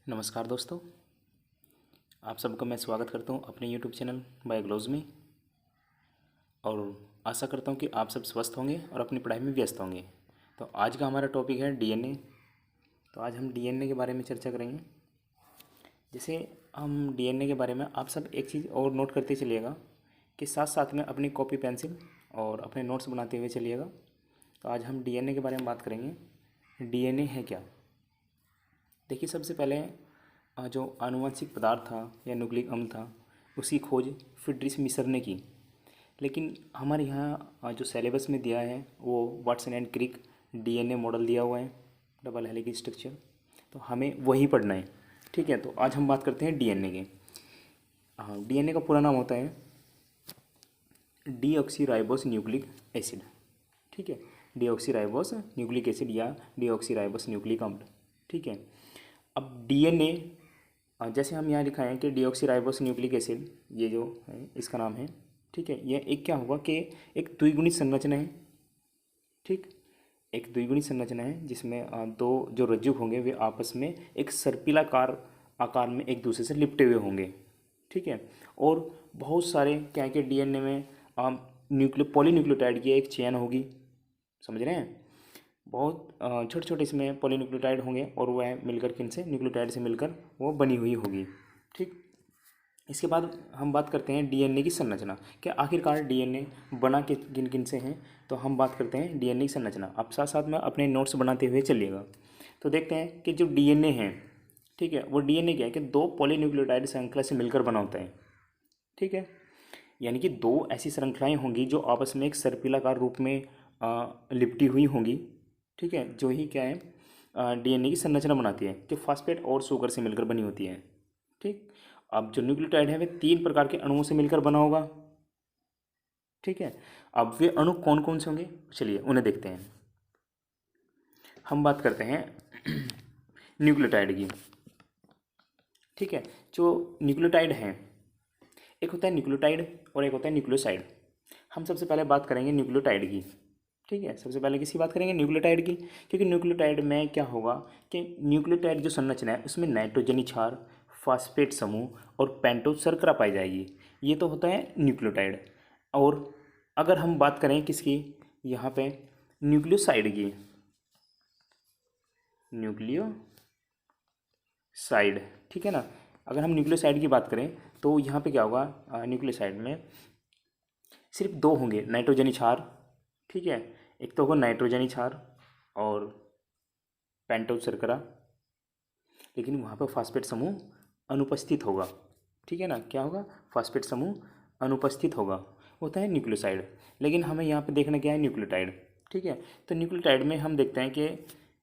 नमस्कार दोस्तों, आप सबका मैं स्वागत करता हूं अपने यूट्यूब चैनल बायोग्लोज में। और आशा करता हूं कि आप सब स्वस्थ होंगे और अपनी पढ़ाई में व्यस्त होंगे। तो आज का हमारा टॉपिक है डीएनए। तो आज हम डीएनए के बारे में चर्चा करेंगे। जैसे हम डीएनए के बारे में आप सब एक चीज़ और नोट करते चलिएगा कि साथ साथ में अपनी कॉपी पेंसिल और अपने नोट्स बनाते हुए चलिएगा। तो आज हम डीएनए के बारे में बात करेंगे। डीएनए है क्या? देखिए, सबसे पहले जो आनुवंशिक पदार्थ था या न्यूक्लिक अम्ल था, उसकी खोज फ्रीड्रिश मिसर ने की। लेकिन हमारे यहाँ जो सिलेबस में दिया है वो Watson and Crick DNA model दिया हुआ है, डबल हेलिक्स स्ट्रक्चर। तो हमें वही पढ़ना है, ठीक है। तो आज हम बात करते हैं डीएनए के। हाँ, डीएनए का पूरा नाम होता है डीऑक्सीराइबोस न्यूक्लिक एसिड, ठीक है। डीऑक्सीराइबोस न्यूक्लिक एसिड या डीऑक्सीराइबोस न्यूक्लिक अम्ल, ठीक है। अब डीएनए जैसे हम यहाँ लिखा है कि डीऑक्सीराइबोस न्यूक्लिक एसिड, ये जो है इसका नाम है, ठीक है। यह एक क्या होगा कि एक द्विगुणित संरचना है, ठीक। एक द्विगुणित संरचना है जिसमें दो जो रज्जु होंगे वे आपस में एक सर्पिलाकार आकार में एक दूसरे से लिपटे हुए होंगे, ठीक है। और बहुत सारे क्या है कि डीएनए में पॉलीन्यूक्लियोटाइड की एक चेन होगी, समझ रहे हैं। बहुत छोटे छोटे इसमें पॉलीन्यूक्लियोटाइड होंगे और वह मिलकर किनसे, न्यूक्लियोटाइड से मिलकर वो बनी हुई होगी, ठीक। इसके बाद हम बात करते हैं डीएनए की संरचना, कि आखिरकार डीएनए बना के किन किन से हैं। तो हम बात करते हैं डीएनए की संरचना। आप साथ साथ में अपने नोट्स बनाते हुए चलिएगा। तो देखते हैं कि जो डीएनए है, ठीक है, वो डीएनए क्या है कि दो पॉलीन्यूक्लियोटाइड श्रृंखला से मिलकर बना होता है, ठीक है। यानी कि दो ऐसी श्रृंखलाएँ होंगी जो आपस में एक सर्पिलाकार रूप में लिपटी हुई होंगी, ठीक है। जो ही क्या है डीएनए की संरचना बनाती है, जो फास्फेट और शुगर से मिलकर बनी होती है, ठीक। अब जो न्यूक्लियोटाइड है वे 3 प्रकार के अणुओं से मिलकर बना होगा, ठीक है। अब वे अणु कौन कौन से होंगे, चलिए उन्हें देखते हैं। हम बात करते हैं न्यूक्लियोटाइड की, ठीक है। जो न्यूक्लियोटाइड हैं, एक होता है न्यूक्लियोटाइड और एक होता है न्यूक्लियोसाइड। हम सबसे पहले बात करेंगे न्यूक्लियोटाइड की, ठीक है। सबसे पहले किसकी बात करेंगे, न्यूक्लियोटाइड की। क्योंकि न्यूक्लियोटाइड में क्या होगा कि न्यूक्लियोटाइड जो संरचना है उसमें नाइट्रोजनी क्षार, फास्फेट समूह और पेंटोज शर्करा पाई जाएगी। ये तो होता है न्यूक्लियोटाइड। और अगर हम बात करें किसकी, यहाँ पे न्यूक्लियोसाइड की, न्यूक्लियोसाइड, ठीक है ना। अगर हम न्यूक्लियोसाइड की बात करें तो यहाँ पे क्या होगा, न्यूक्लियोसाइड में सिर्फ दो होंगे नाइट्रोजनी क्षार, ठीक है। एक तो होगा नाइट्रोजनी क्षार और पेंटोज शर्करा, लेकिन वहाँ पर फास्फेट समूह अनुपस्थित होगा, ठीक है ना। क्या होगा, फास्फेट समूह अनुपस्थित होगा, होता है न्यूक्लियोसाइड। लेकिन हमें यहाँ पे देखना क्या है, न्यूक्लियोटाइड, ठीक है। तो न्यूक्लियोटाइड में हम देखते हैं कि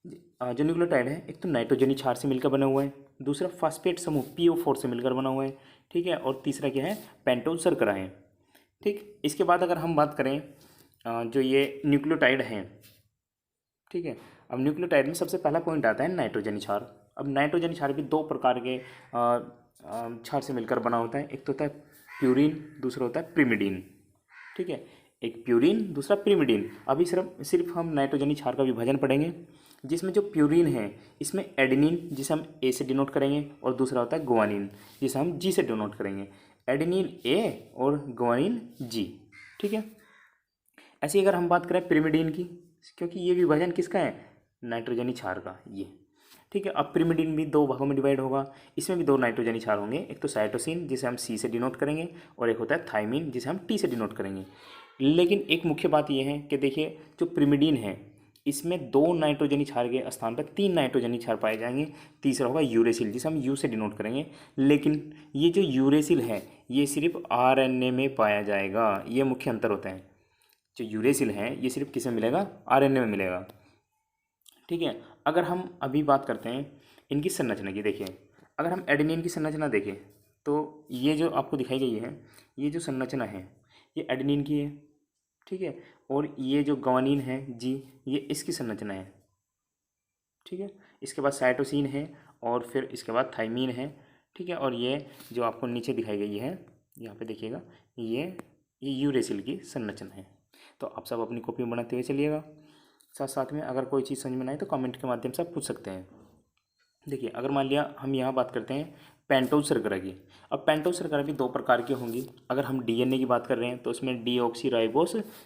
जो न्यूक्लियोटाइड है एक तो नाइट्रोजनी क्षार से मिलकर बना हुआ है, दूसरा फास्फेट समूह PO4 से मिलकर बना हुआ है, ठीक है। और तीसरा क्या है, पेंटोज शर्करा है, ठीक। इसके बाद अगर हम बात करें जो ये न्यूक्लियोटाइड हैं, ठीक है। अब न्यूक्लियोटाइड में सबसे पहला पॉइंट आता है नाइट्रोजनी क्षार। अब नाइट्रोजनी क्षार भी दो प्रकार के क्षार से मिलकर बना होता है। एक तो होता है प्यूरिन, दूसरा होता है प्रिमिडीन, ठीक है। एक प्यूरिन, दूसरा प्रिमिडीन। अभी सिर्फ सिर्फ हम नाइट्रोजनी क्षार का विभाजन पढ़ेंगे, जिसमें जो प्यूरिन है इसमें एडेनिन, जिसे हम ए से डिनोट करेंगे, और दूसरा होता है गुआनिन, जिसे हम जी से डिनोट करेंगे। एडेनिन ए और गुआनिन जी, ठीक है। ऐसे ही अगर हम बात करें पिरिमिडीन की, क्योंकि ये विभाजन किसका है, नाइट्रोजनी क्षार का, ये, ठीक है। अब पिरिमिडीन भी दो भागों में डिवाइड होगा, इसमें भी दो नाइट्रोजनी क्षार होंगे। एक तो साइटोसिन, जिसे हम सी से डिनोट करेंगे, और एक होता है थाइमिन, जिसे हम टी से डिनोट करेंगे। लेकिन एक मुख्य बात यह है कि देखिए, जो पिरिमिडीन है इसमें दो नाइट्रोजनी क्षार के स्थान पर तीन नाइट्रोजनी क्षार पाए जाएंगे। तीसरा होगा यूरेसिल, जिसे हम यू से डिनोट करेंगे। लेकिन ये जो यूरेसिल है ये सिर्फ RNA में पाया जाएगा, ये मुख्य अंतर होता है। जो यूरेसिल है ये सिर्फ किस में मिलेगा, RNA में मिलेगा, ठीक है। अगर हम अभी बात करते हैं इनकी संरचना की, देखिए अगर हम एडेनिन की संरचना देखें तो ये जो आपको दिखाई गई है, ये जो संरचना है ये एडेनिन की है, ठीक है। और ये जो ग्वानिन है जी, ये इसकी संरचना है, ठीक है। इसके बाद साइटोसिन है और फिर इसके बाद थाइमीन है, ठीक है। और ये जो आपको नीचे दिखाई गई है, यहाँ पे देखिएगा, ये यूरेसिल की संरचना है। तो आप सब अपनी कॉपी में बनाते हुए चलिएगा। साथ साथ में अगर कोई चीज़ समझ में ना आए तो कमेंट के माध्यम से आप पूछ सकते हैं। देखिए अगर मान लिया हम यहाँ बात करते हैं पेंटोज शर्करा की। अब पेंटोज शर्करा भी दो प्रकार की होंगी। अगर हम डीएनए की बात कर रहे हैं तो उसमें डीऑक्सी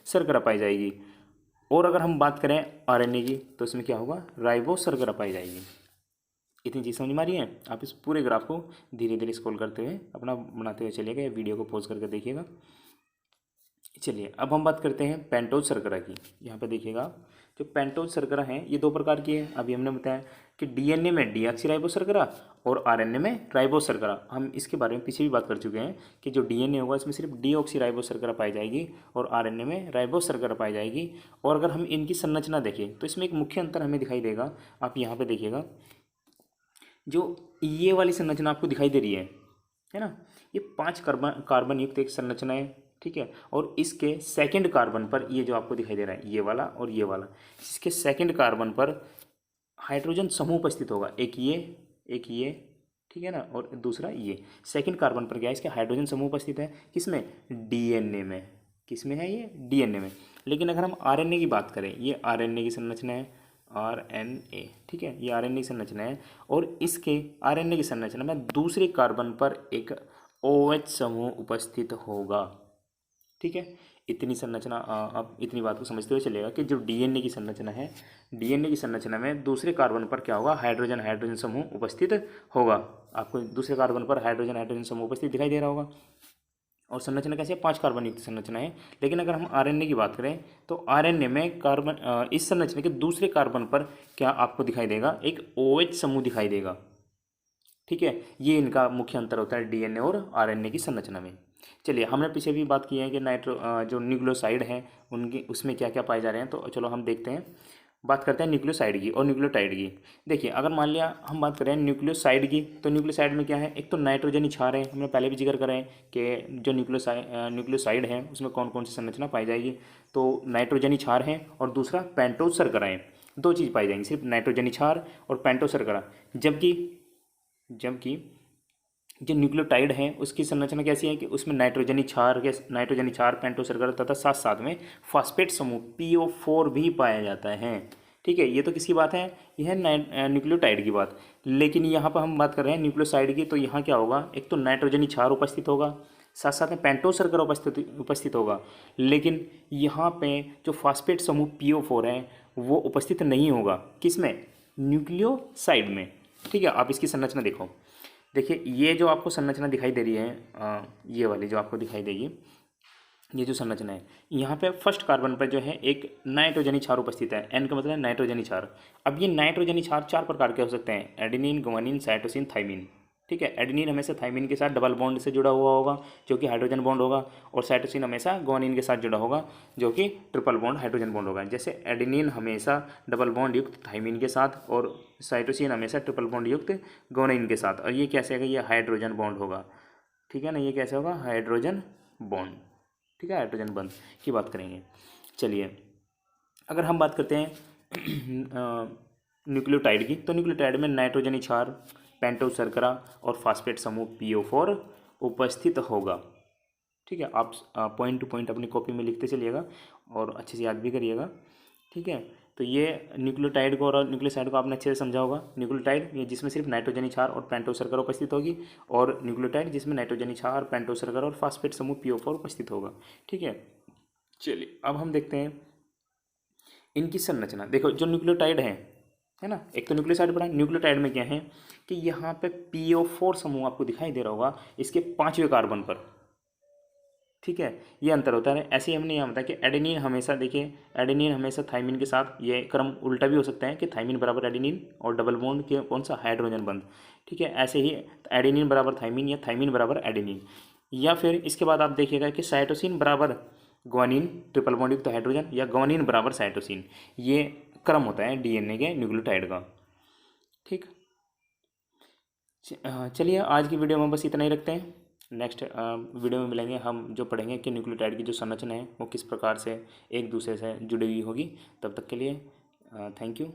शर्करा पाई जाएगी, और अगर हम बात करें आरएनए की तो इसमें क्या होगा, राइबोस शर्करा पाई जाएगी। इतनी चीज़ समझ में आ रही है। आप इस पूरे ग्राफ को धीरे धीरे स्क्रॉल करते हुए अपना बनाते हुए चलिएगा, या वीडियो को पॉज करके देखिएगा। चलिए अब हम बात करते हैं पेंटोज शर्करा की। यहाँ पे देखिएगा जो पेंटोज शर्करा है ये दो प्रकार की है। अभी हमने बताया कि डीएनए में डीऑक्सीराइबोस शर्करा और आरएनए में राइबोस शर्करा। हम इसके बारे में पीछे भी बात कर चुके हैं कि जो डीएनए होगा इसमें सिर्फ डीऑक्सीराइबोस शर्करा पाई जाएगी और आरएनए में राइबोस शर्करा पाई जाएगी। और अगर हम इनकी संरचना देखें तो इसमें एक मुख्य अंतर हमें दिखाई देगा। आप यहाँ पर देखिएगा जो ये वाली संरचना आपको दिखाई दे रही है ना, ये 5 कार्बन युक्त एक संरचना है, ठीक है। और इसके सेकंड कार्बन पर ये जो आपको दिखाई दे रहा है ये वाला और ये वाला, इसके सेकंड कार्बन पर हाइड्रोजन समूह उपस्थित होगा। एक ये ठीक है ना, और दूसरा ये। सेकंड कार्बन पर क्या है, इसके हाइड्रोजन समूह उपस्थित है, किसमें, डीएनए में। किसमें है ये, डीएनए में। लेकिन अगर हम आरएनए की बात करें, ये आरएनए की संरचना है, आरएनए, ठीक है, ये आरएनए की संरचना है। और इसके आरएनए की संरचना में दूसरे कार्बन पर एक OH समूह उपस्थित होगा, ठीक है। इतनी संरचना अब इतनी बात को समझते हुए चलेगा कि जो डीएनए की संरचना है, डीएनए की संरचना में दूसरे कार्बन पर क्या होगा, हाइड्रोजन समूह उपस्थित होगा। आपको दूसरे कार्बन पर हाइड्रोजन समूह उपस्थित दिखाई दे रहा होगा। और संरचना कैसे है, 5 कार्बन युक्त संरचना है। लेकिन अगर हम आरएनए की बात करें तो आरएनए में कार्बन इस संरचना के दूसरे कार्बन पर क्या आपको दिखाई देगा, एक OH समूह दिखाई देगा, ठीक है। ये इनका मुख्य अंतर होता है डीएनए और आरएनए की संरचना में। चलिए हमने पीछे भी बात की है कि जो न्यूक्लियोसाइड हैं उनके उसमें क्या क्या पाए जा रहे हैं। तो चलो हम देखते हैं, बात करते हैं न्यूक्लियोसाइड की और न्यूक्लियोटाइड की। देखिए अगर मान लिया हम बात करें न्यूक्लियोसाइड की, तो न्यूक्लियोसाइड में क्या है, एक तो नाइट्रोजनी क्षार है, हमने पहले भी जिक्र करा है कि जो न्यूक्लियोसाइड है उसमें कौन कौन सी संरचना पाई जाएगी। तो नाइट्रोजनी क्षार है और दूसरा पेंटोज शर्करा है। दो चीज़ पाई जाएंगी, सिर्फ नाइट्रोजनी क्षार और पेंटोज शर्करा। जबकि जो न्यूक्लियोटाइड है उसकी संरचना कैसी है कि उसमें नाइट्रोजनी क्षार पेंटोज शर्करा तथा साथ साथ में फॉस्फेट समूह PO4 भी पाया जाता है, ठीक है। ये तो किसकी बात है, यह है न्यूक्लियोटाइड की बात। लेकिन यहाँ पर हम बात कर रहे हैं न्यूक्लियोसाइड की, तो यहाँ क्या होगा, एक तो नाइट्रोजनी क्षार उपस्थित होगा, साथ साथ में पेंटोज शर्करा उपस्थित होगा। लेकिन यहाँ पे जो फॉस्फेट समूह PO4 है वो उपस्थित नहीं होगा, किसमें, न्यूक्लियोसाइड में, ठीक है। आप इसकी संरचना देखो, देखिए ये जो आपको संरचना दिखाई दे रही है, ये वाली जो आपको दिखाई देगी, ये जो संरचना है, यहाँ पे फर्स्ट कार्बन पर जो है एक नाइट्रोजनी क्षार उपस्थित है। N का मतलब है नाइट्रोजनी क्षार। अब ये नाइट्रोजनी क्षार 4 प्रकार के हो सकते हैं, एडेनिन, गुआनिन, साइटोसिन, थाइमिन, ठीक है। एडेनिन हमेशा थाइमिन के साथ डबल बॉन्ड से जुड़ा हुआ होगा जो कि हाइड्रोजन बॉन्ड होगा, और साइटोसिन हमेशा गुआनिन के साथ जुड़ा होगा जो कि ट्रिपल बॉन्ड हाइड्रोजन बॉन्ड होगा। जैसे एडेनिन हमेशा डबल बॉन्ड युक्त थाइमिन के साथ और साइटोसिन हमेशा ट्रिपल बॉन्ड युक्त गुआनिन के साथ। और ये कैसे होगा, ये हाइड्रोजन बॉन्ड होगा, ठीक है ना। ये कैसे होगा, हाइड्रोजन बॉन्ड, ठीक है, हाइड्रोजन बॉन्ड की बात करेंगे। चलिए अगर हम बात करते हैं न्यूक्लियोटाइड की, तो न्यूक्लियोटाइड में नाइट्रोजनी क्षार, पेंटोज शर्करा और फॉस्फेट समूह PO4 उपस्थित होगा, ठीक है। आप पॉइंट टू पॉइंट अपनी कॉपी में लिखते चलिएगा और अच्छे से याद भी करिएगा, ठीक है। तो ये न्यूक्लियोटाइड को और न्यूक्लियोसाइड को आपने अच्छे से समझा होगा। न्यूक्लियोटाइड ये जिसमें सिर्फ नाइट्रोजनी क्षार और पेंटोज शर्करा उपस्थित होगी, और न्यूक्लियोटाइड जिसमें नाइट्रोजनी क्षार, पेंटोज शर्करा और फॉस्फेट समूह PO4 उपस्थित होगा, ठीक है। चलिए अब हम देखते हैं इनकी संरचना। देखो जो न्यूक्लियोटाइड है ना, एक तो न्यूक्लियोसाइड पढ़ा, न्यूक्लियोटाइड में क्या है कि यहाँ पे PO4 समूह आपको दिखाई दे रहा होगा इसके 5वें कार्बन पर, ठीक है। ये अंतर होता है। ऐसे ही हमने यहाँ बताया कि एडेनिन हमेशा, देखिए एडेनिन हमेशा थाइमिन के साथ, ये क्रम उल्टा भी हो सकता है कि थाइमिन बराबर एडेनिन और डबल बॉन्ड के कौन सा, हाइड्रोजन बंद, ठीक है। ऐसे ही एडेनिन बराबर थाइमिन या थाइमिन बराबर एडेनिन, या फिर इसके बाद आप देखिएगा कि साइटोसिन बराबर ग्वानिन ट्रिपल बॉन्ड युक्त हाइड्रोजन, या ग्वानिन बराबर साइटोसिन। ये क्रम होता है डीएनए के न्यूक्लियोटाइड का, ठीक। चलिए आज की वीडियो में बस इतना ही रखते हैं। नेक्स्ट वीडियो में मिलेंगे, हम जो पढ़ेंगे कि न्यूक्लियोटाइड की जो संरचना है वो किस प्रकार से एक दूसरे से जुड़ी हुई होगी। तब तक के लिए थैंक यू।